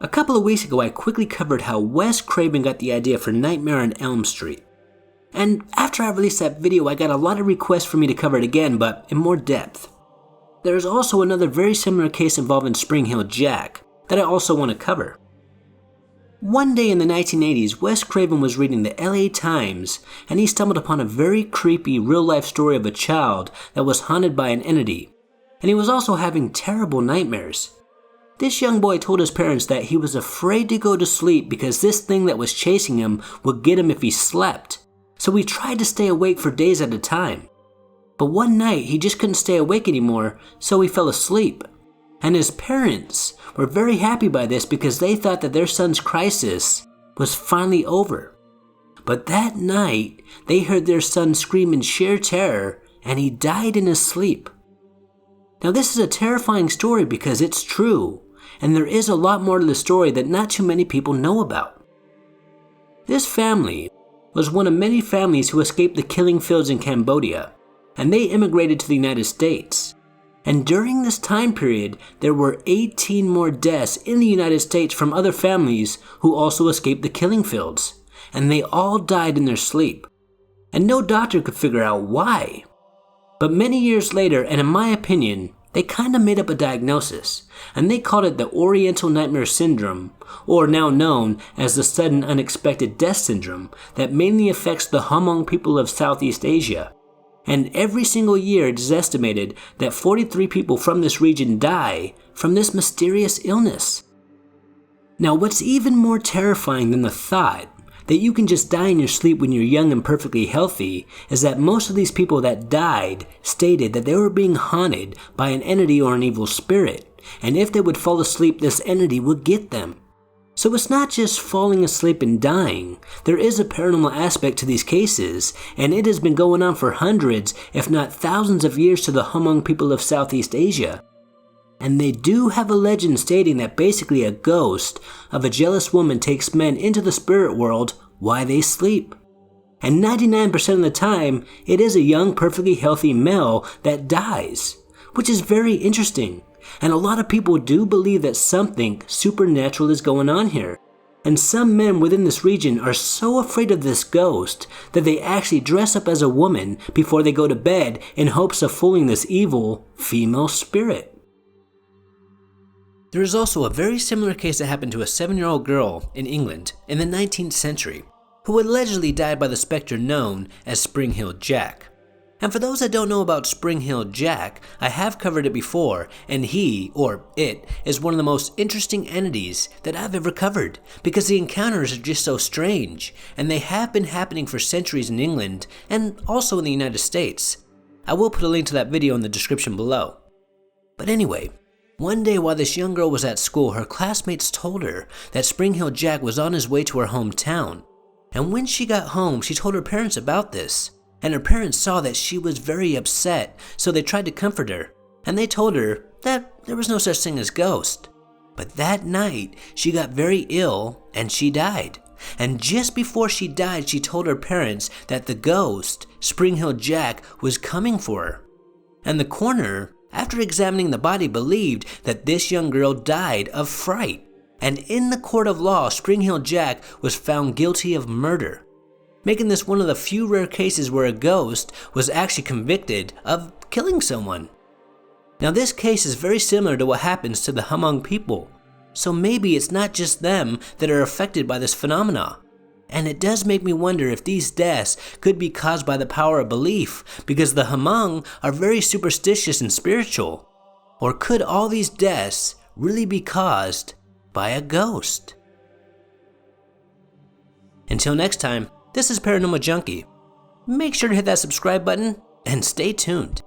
A couple of weeks ago, I quickly covered how Wes Craven got the idea for Nightmare on Elm Street. And after I released that video, I got a lot of requests for me to cover it again, but in more depth. There is also another very similar case involving Spring Hill Jack that I also want to cover. One day in the 1980s, Wes Craven was reading the LA Times, and he stumbled upon a very creepy real-life story of a child that was haunted by an entity, and he was also having terrible nightmares. This young boy told his parents that he was afraid to go to sleep because this thing that was chasing him would get him if he slept, so he tried to stay awake for days at a time. But one night he just couldn't stay awake anymore, so he fell asleep. And his parents were very happy by this because they thought that their son's crisis was finally over. But that night, they heard their son scream in sheer terror, and he died in his sleep. Now this is a terrifying story because it's true, and there is a lot more to the story that not too many people know about. This family was one of many families who escaped the killing fields in Cambodia, and they immigrated to the United States. And during this time period, there were 18 more deaths in the United States from other families who also escaped the killing fields, and they all died in their sleep. And no doctor could figure out why. But many years later, and in my opinion, they kinda made up a diagnosis, and they called it the Oriental Nightmare Syndrome, or now known as the Sudden Unexpected Death Syndrome, that mainly affects the Hmong people of Southeast Asia. And every single year it is estimated that 43 people from this region die from this mysterious illness. Now what's even more terrifying than the thought that you can just die in your sleep when you're young and perfectly healthy is that most of these people that died stated that they were being haunted by an entity or an evil spirit, and if they would fall asleep, this entity would get them. So it's not just falling asleep and dying. There is a paranormal aspect to these cases, and it has been going on for hundreds, if not thousands of years to the Hmong people of Southeast Asia. And they do have a legend stating that basically a ghost of a jealous woman takes men into the spirit world while they sleep. And 99% of the time, it is a young, perfectly healthy male that dies, which is very interesting. And a lot of people do believe that something supernatural is going on here. And some men within this region are so afraid of this ghost that they actually dress up as a woman before they go to bed in hopes of fooling this evil female spirit. There is also a very similar case that happened to a 7-year-old girl in England in the 19th century who allegedly died by the specter known as Spring Hill Jack. And for those that don't know about Spring Hill Jack, I have covered it before, and he, or it, is one of the most interesting entities that I've ever covered, because the encounters are just so strange, and they have been happening for centuries in England, and also in the United States. I will put a link to that video in the description below. But anyway, one day while this young girl was at school, her classmates told her that Spring Hill Jack was on his way to her hometown. And when she got home, she told her parents about this. And her parents saw that she was very upset, so they tried to comfort her, and they told her that there was no such thing as ghosts. But that night, she got very ill and she died. And just before she died, she told her parents that the ghost, Spring Hill Jack, was coming for her. And the coroner, after examining the body, believed that this young girl died of fright. And in the court of law, Spring Hill Jack was found guilty of murder, making this one of the few rare cases where a ghost was actually convicted of killing someone. Now this case is very similar to what happens to the Hmong people, so maybe it's not just them that are affected by this phenomena. And it does make me wonder if these deaths could be caused by the power of belief, because the Hmong are very superstitious and spiritual. Or could all these deaths really be caused by a ghost? Until next time, this is Paranormal Junkie. Make sure to hit that subscribe button and stay tuned.